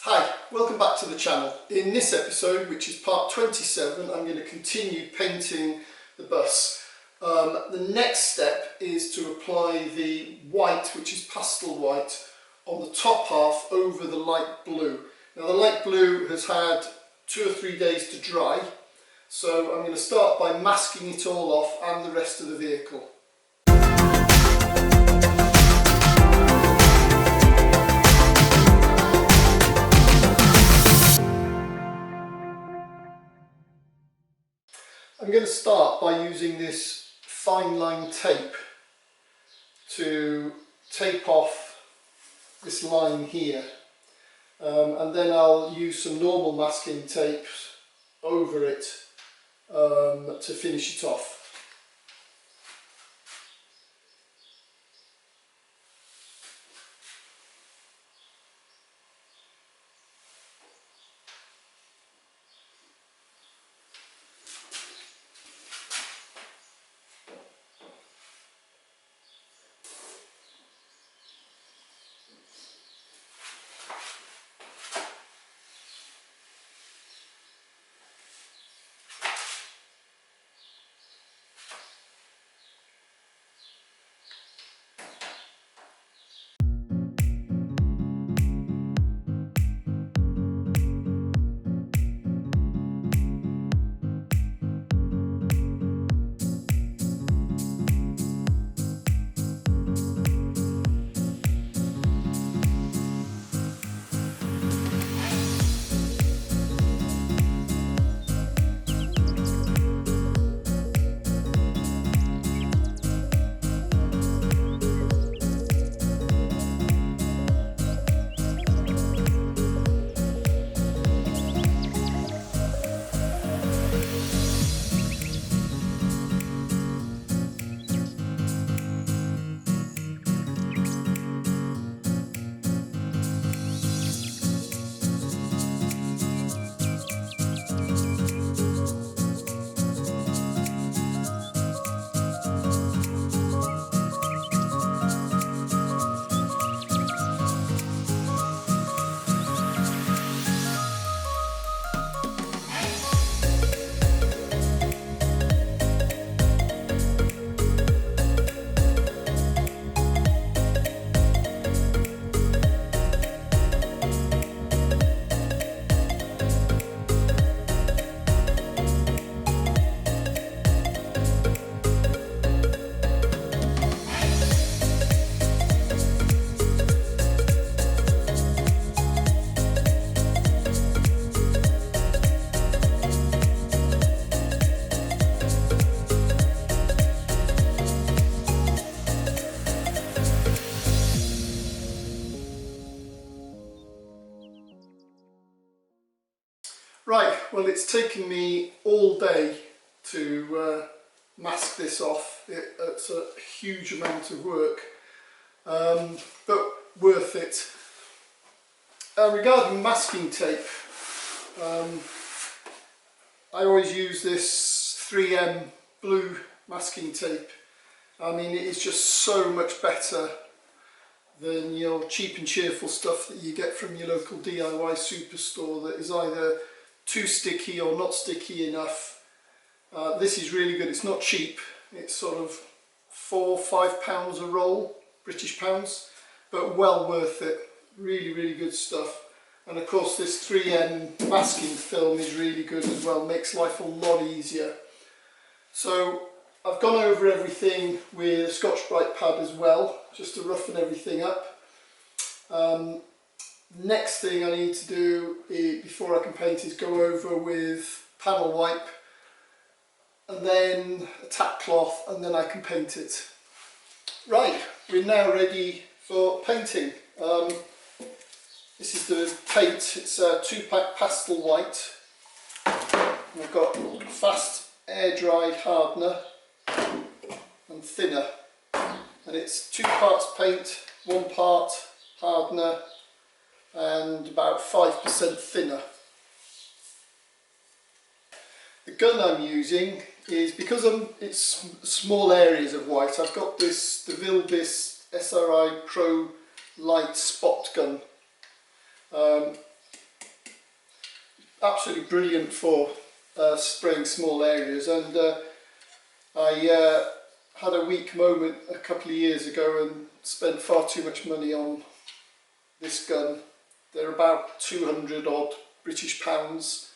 Hi, welcome back to the channel. In this episode, which is part 27, I'm going to continue painting the bus. The next step is to apply the white, which is pastel white, on the top half over the light blue. Now the light blue has had 2 or 3 days to dry, so I'm going to start by masking it all off and the rest of the vehicle. I'm going to start by using this fine line tape to tape off this line here, and then I'll use some normal masking tape over it to finish it off. Right, well, it's taken me all day to mask this off. It's a huge amount of work, but worth it. Regarding masking tape, I always use this 3M blue masking tape. I mean, it is just so much better than your cheap and cheerful stuff that you get from your local DIY superstore that is either too sticky or not sticky enough. This is really good. It's not cheap. It's sort of £4–5 a roll, British pounds, but well worth it. Really, really good stuff. And of course this 3M masking film is really good as well. Makes life a lot easier. So I've gone over everything with a Scotch-Brite pad as well, just to roughen everything up. Next thing I need to do before I can paint is go over with panel wipe and then a tack cloth, and then I can paint it. Right, we're now ready for painting. This is the paint. It's a 2-pack pastel white. I've got fast air dried hardener and thinner, and it's 2 parts paint, 1 part hardener and about 5% thinner. The gun I'm using is, because it's small areas of white, I've got this DeVille SRI Pro Light Spot gun. absolutely brilliant for spraying small areas, and I had a weak moment a couple of years ago and spent far too much money on this gun. They're about 200 odd British pounds,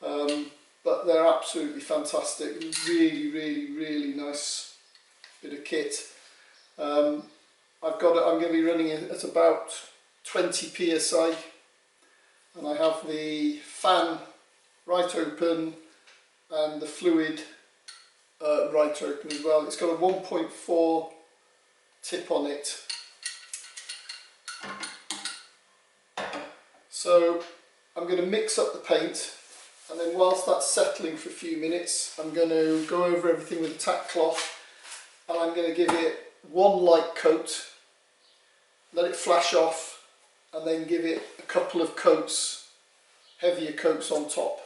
but they're absolutely fantastic. Really nice bit of kit. I'm going to be running it at about 20 psi, and I have the fan right open and the fluid right open as well. It's got a 1.4 tip on it. So I'm going to mix up the paint, and then whilst that's settling for a few minutes, I'm going to go over everything with a tack cloth, and I'm going to give it one light coat, let it flash off, and then give it a couple of coats, heavier coats on top.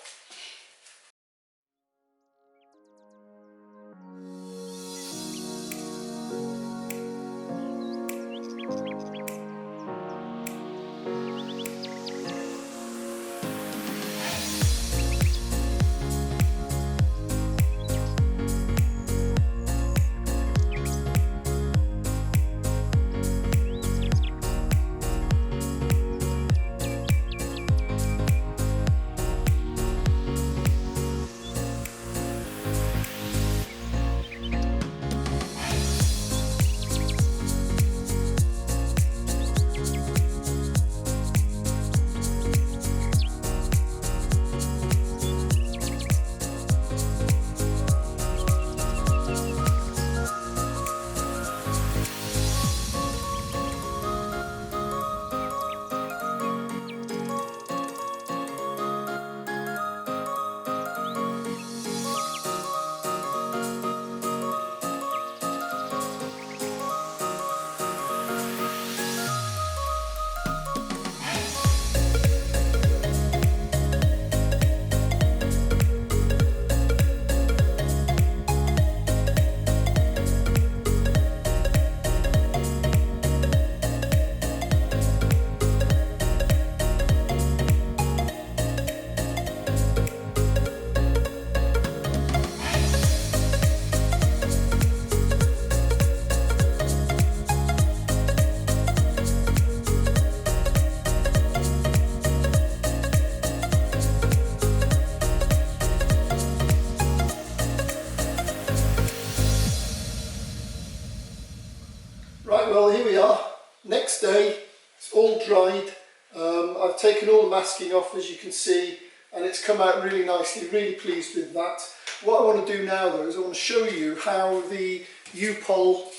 Well, here we are, next day. It's all dried. I've taken all the masking off, as you can see, and it's come out really nicely. Really pleased with that. What I want to do now though is I want to show you how the UPOL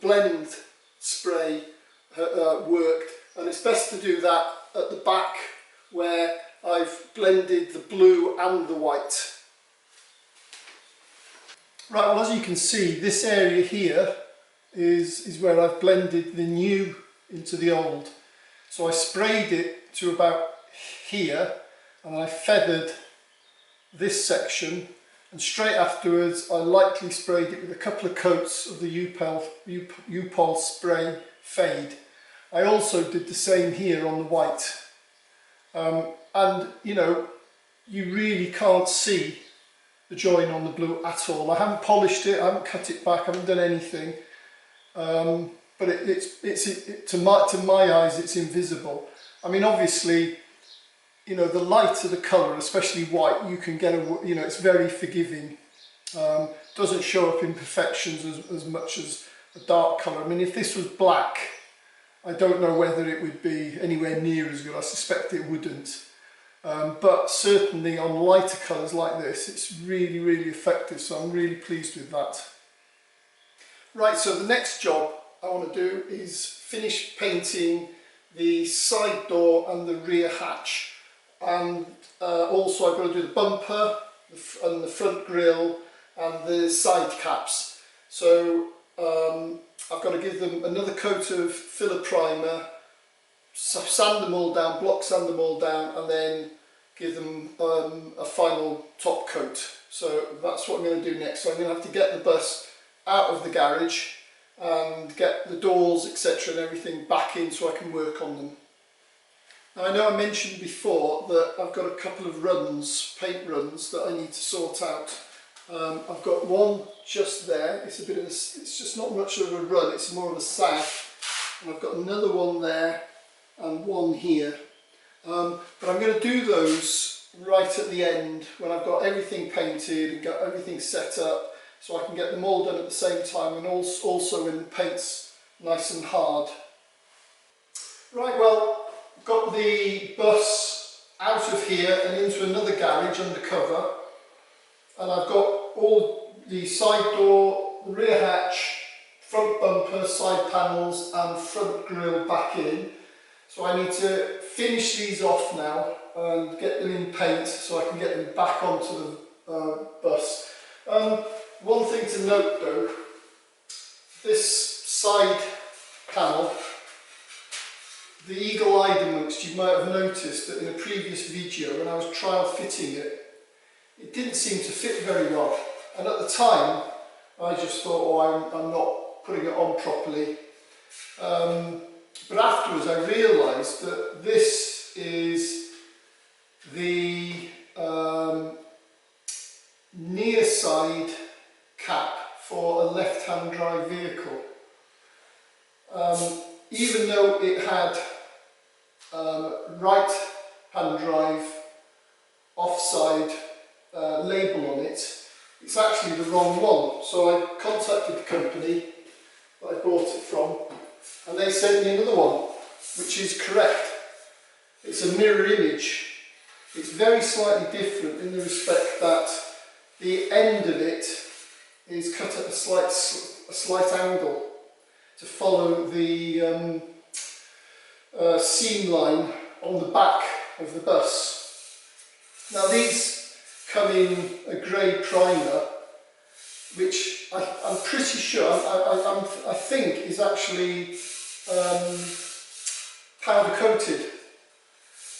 blend spray worked, and it's best to do that at the back where I've blended the blue and the white. Right, well, as you can see, this area here is where I've blended the new into the old. So I sprayed it to about here, and I feathered this section, and straight afterwards I lightly sprayed it with a couple of coats of the UPOL spray fade. I also did the same here on the white, and you know, you really can't see the join on the blue at all. I haven't polished it, I haven't cut it back, I haven't done anything. But to my eyes it's invisible. I mean, obviously, you know, the lighter the colour, especially white, you can get a, you know, it's very forgiving. Doesn't show up imperfections as much as a dark colour. I mean, if this was black, I don't know whether it would be anywhere near as good. I suspect it wouldn't. But certainly on lighter colours like this, it's really effective, so I'm really pleased with that. Right, so the next job I want to do is finish painting the side door and the rear hatch, and also I've got to do the bumper and the front grille and the side caps. So I've got to give them another coat of filler primer, sand them all down, block sand them all down, and then give them a final top coat. So that's what I'm going to do next. So I'm going to have to get the bus out of the garage and get the doors, etc., and everything back in so I can work on them. Now, I know I mentioned before that I've got a couple of runs, paint runs, that I need to sort out. I've got one just there. It's a bit of it's just not much of a run, it's more of a sag. And I've got another one there and one here. But I'm going to do those right at the end when I've got everything painted and got everything set up, so I can get them all done at the same time, and also when the paint's nice and hard. Right, well, got the bus out of here and into another garage undercover, and I've got all the side door, the rear hatch, front bumper, side panels and front grille back in. So I need to finish these off now and get them in paint so I can get them back onto the bus. One thing to note though, this side panel, the eagle-eyed amongst you might have noticed that in a previous video when I was trial fitting it, it didn't seem to fit very well. And at the time I just thought, oh, I'm not putting it on properly. But afterwards I realised that this is the near side cap for a left-hand drive vehicle. Even though it had right-hand drive offside label on it, it's actually the wrong one. So I contacted the company that I bought it from, and they sent me another one, which is correct. It's a mirror image. It's very slightly different in the respect that the end of it is cut at a slight angle to follow the seam line on the back of the bus. Now these come in a grey primer, which I'm pretty sure, I think is actually powder coated.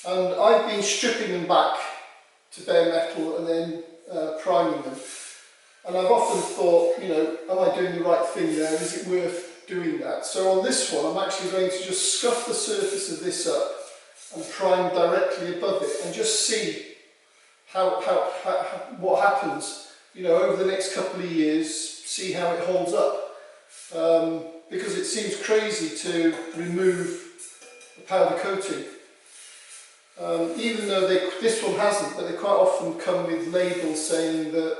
And I've been stripping them back to bare metal and then priming them. And I've often thought, you know, am I doing the right thing there? Is it worth doing that? So on this one, I'm actually going to just scuff the surface of this up and prime directly above it and just see what happens, you know, over the next couple of years, see how it holds up. Because it seems crazy to remove the powder coating. Even though this one hasn't, but they quite often come with labels saying that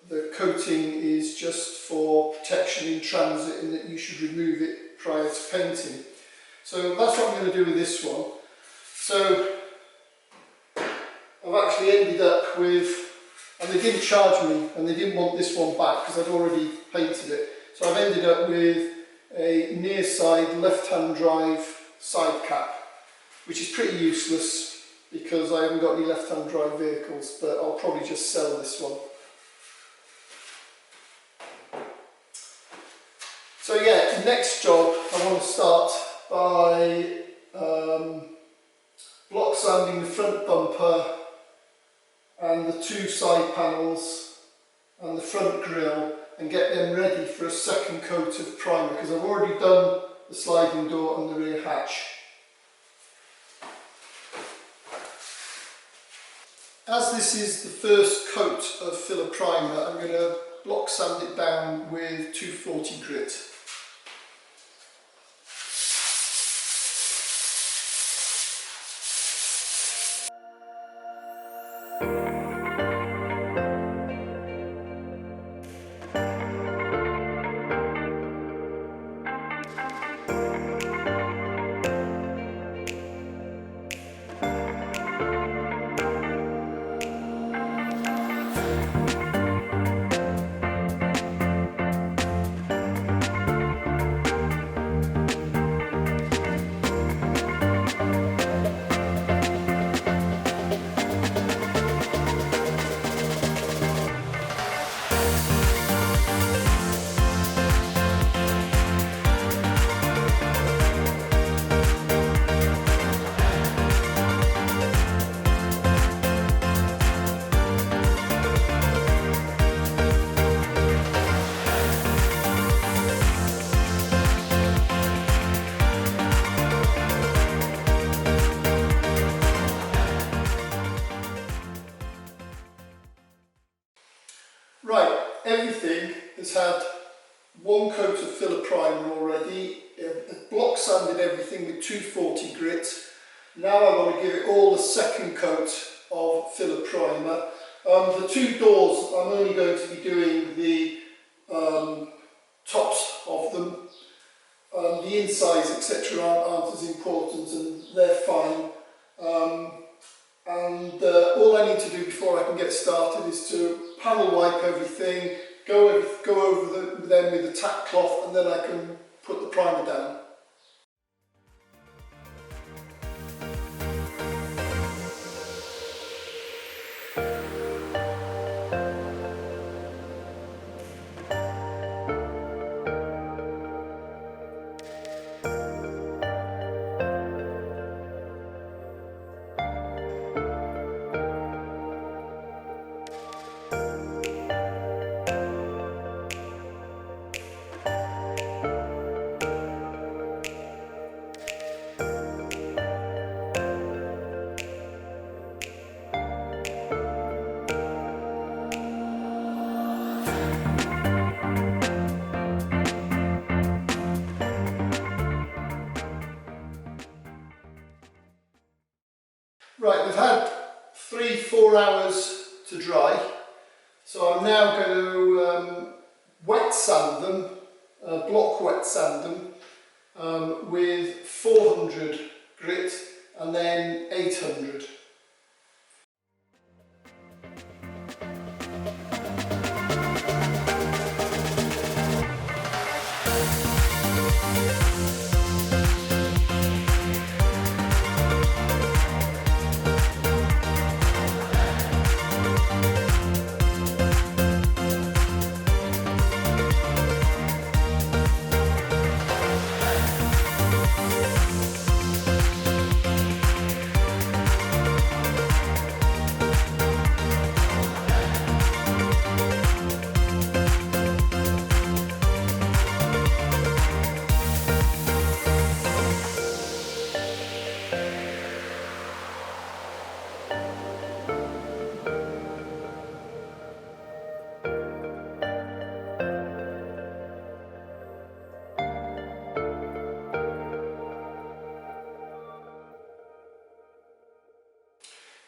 the coating is just for protection in transit and that you should remove it prior to painting. So that's what I'm going to do with this one. So I've actually ended up with, and they didn't charge me and they didn't want this one back because I'd already painted it. So I've ended up with a near side left-hand drive side cap, which is pretty useless because I haven't got any left-hand drive vehicles, but I'll probably just sell this one. So yeah, next job I want to start by block sanding the front bumper and the two side panels and the front grille and get them ready for a second coat of primer, because I've already done the sliding door and the rear hatch. As this is the first coat of filler primer, I'm going to block sand it down with 240 grit. everything has had one coat of filler primer already. I've block sanded everything with 240 grit. Now I want to give it all a second coat of filler primer. The two doors, I'm only going to be doing the tops of them. The insides, etc., aren't as important, and they're fine. All I need to do before I can get started is to panel wipe everything, go over them with a tack cloth, and then I can put the primer down. Right, they've had 3-4 hours to dry, so I'm now going to wet sand them, block wet sand them with 400 grit and then 800.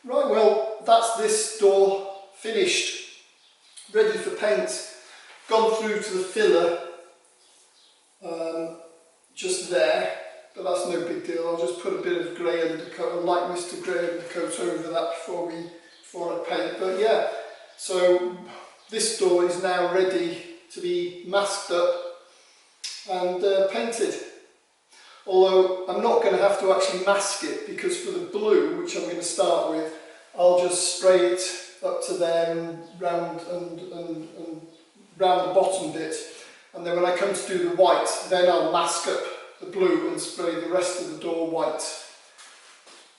Right, well, that's this door finished, ready for paint. Gone through to the filler just there, but that's no big deal. I'll just put a bit of grey undercoat, a light mist of grey undercoat over that before I paint. But yeah, so this door is now ready to be masked up and painted. Although I'm not going to have to actually mask it, because for the blue, which I'm going to start with, I'll just spray it up to there and round the bottom bit, and then when I come to do the white, then I'll mask up the blue and spray the rest of the door white.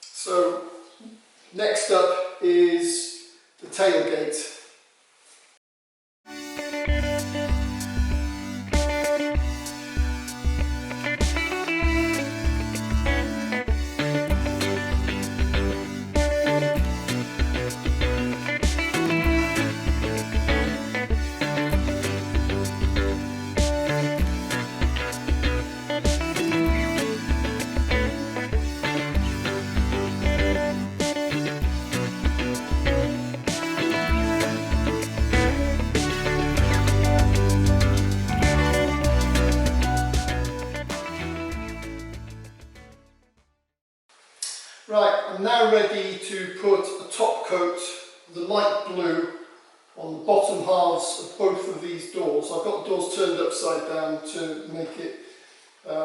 So next up is the tailgate. Right, I'm now ready to put a top coat, the light blue, on the bottom halves of both of these doors. I've got the doors turned upside down to make it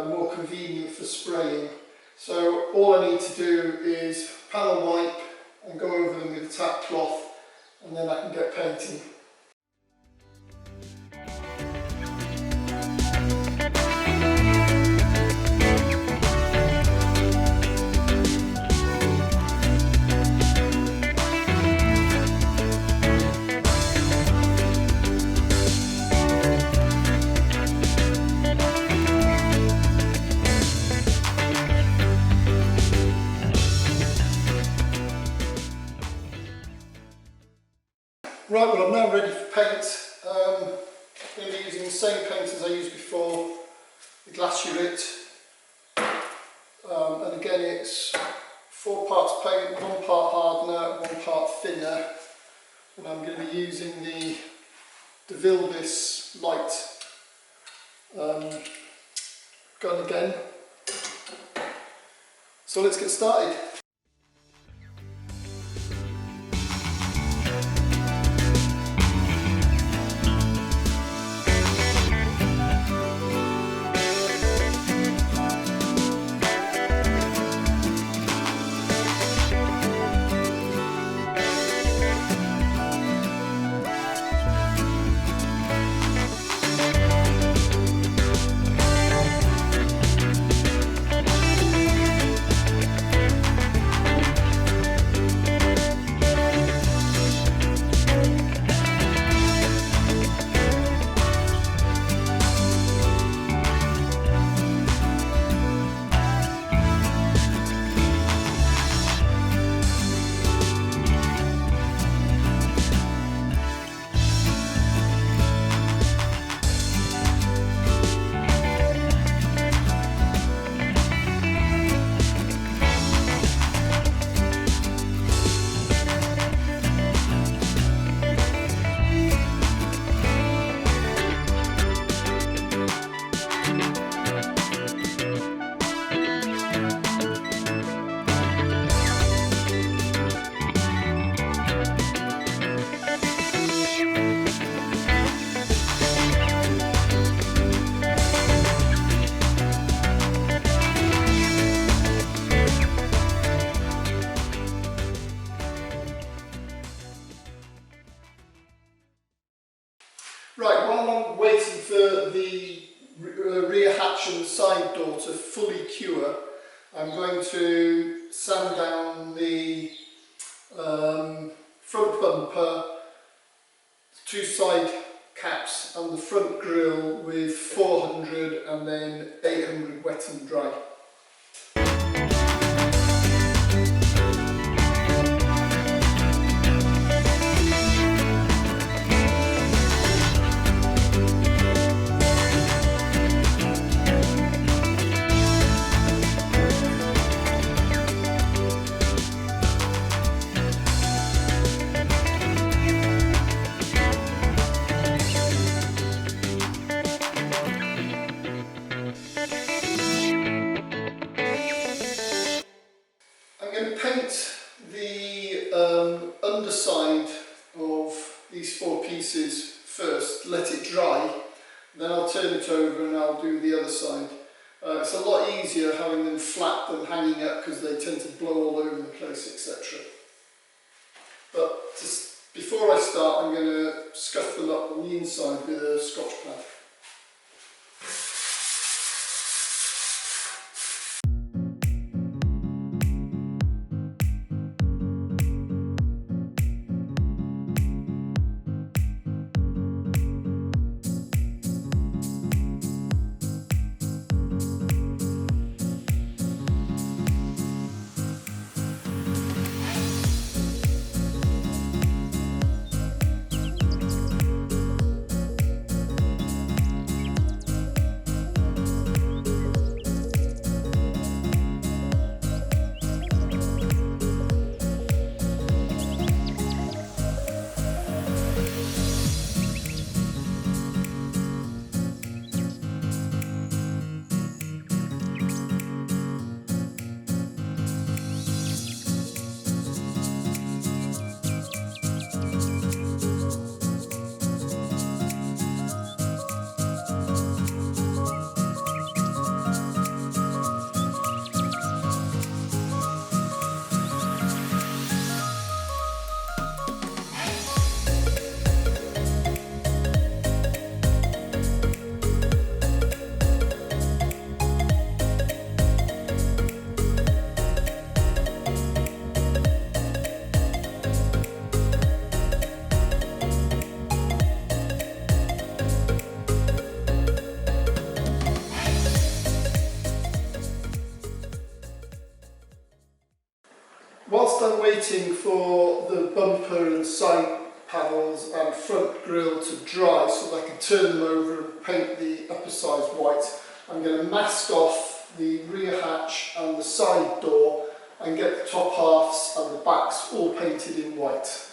more convenient for spraying. So all I need to do is panel wipe and go over them with a tack cloth, and then I can get painting. Right, well, I'm now ready for paint. I'm going to be using the same paint as I used before, the LiQWYD. And again, it's 4 parts paint, 1 part hardener, 1 part thinner. And I'm going to be using the Vilbis light gun again. So let's get started. Right, while I'm waiting for the rear hatch and side door to fully cure, I'm going to sand down the front bumper, 2 side caps and the front grille with 400 and then 800 wet and dry. Paint the underside of these 4 pieces first, let it dry, then I'll turn it over and I'll do the other side. It's a lot easier having them flat than hanging up because they tend to blow all over the place, etc. But before I start, I'm going to scuff them up on the inside with a Scotch pad. Whilst I'm waiting for the bumper and side panels and front grille to dry so that I can turn them over and paint the upper sides white. I'm going to mask off the rear hatch and the side door and get the top halves and the backs all painted in white.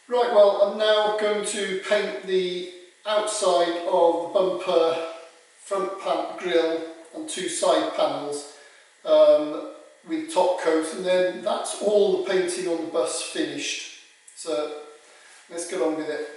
Right, well, I'm now going to paint the outside of the bumper, front grille and two side panels with top coat, and then that's all the painting on the bus finished. So let's get on with it.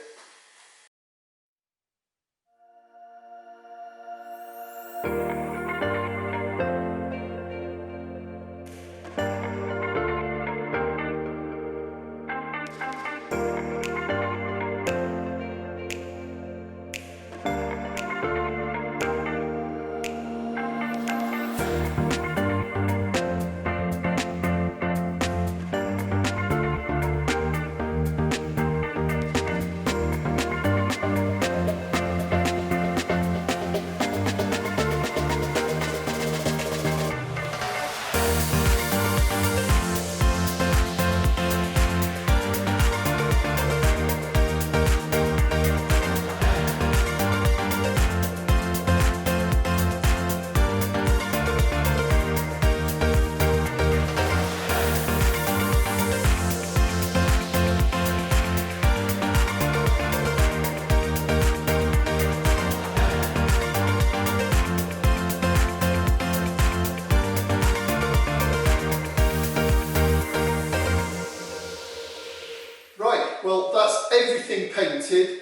Well, that's everything painted,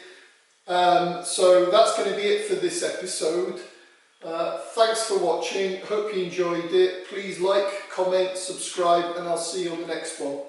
so that's going to be it for this episode. Thanks for watching, hope you enjoyed it. Please like, comment, subscribe, and I'll see you on the next one.